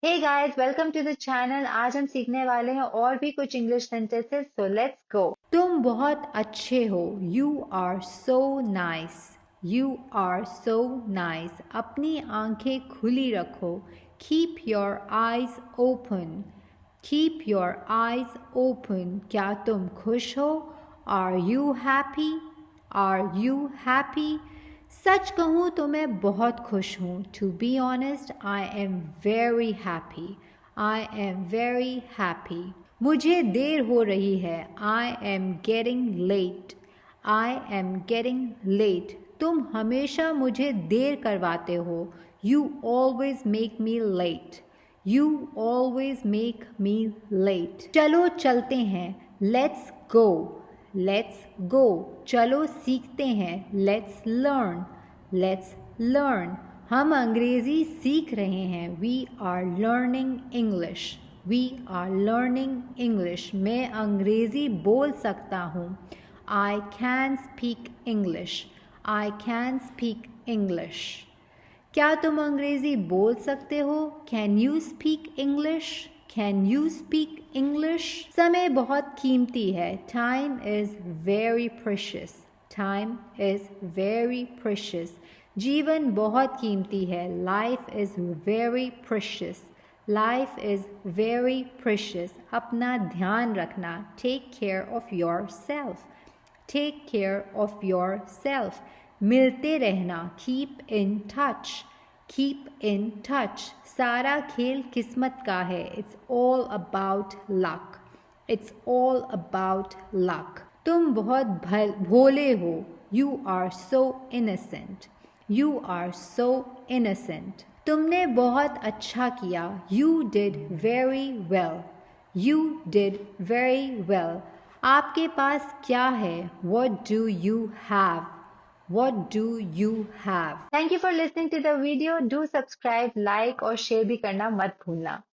Hey guys, welcome to the channel. आज हम सीखने वाले हैं और भी कुछ English sentences, so let's go. तुम बहुत अच्छे हो। You are so nice. You are so nice. अपनी आंखें खुली रखो। Keep your eyes open. Keep your eyes open. क्या तुम खुश हो? Are you happy? Are you happy? सच कहूँ तो मैं बहुत खुश हूँ। To be honest, I am very happy. I am very happy. मुझे देर हो रही है। I am getting late. I am getting late. तुम हमेशा मुझे देर करवाते हो। You always make me late. You always make me late. चलो चलते हैं। Let's go. Let's go. चलो सीखते हैं। Let's learn. Let's learn. हम अंग्रेजी सीख रहे हैं। We are learning English. We are learning English. मैं अंग्रेजी बोल सकता हूँ। I can speak English. I can speak English. क्या तुम अंग्रेजी बोल सकते हो? Can you speak English? Can you speak English? समय बहुत कीमती है। Time is very precious. Time is very precious. जीवन बहुत कीमती है। Life is very precious. Life is very precious. अपना ध्यान रखना। Take care of yourself. Take care of yourself. मिलते रहना। Keep in touch. Keep in touch. सारा खेल किस्मत का है। It's all about luck. It's all about luck. तुम बहुत भोले हो। You are so innocent. You are so innocent. तुमने बहुत अच्छा किया। You did very well. You did very well. आपके पास क्या है? What do you have? What do you have? Thank you for listening to the video. Do subscribe, like और share भी करना मत भूलना।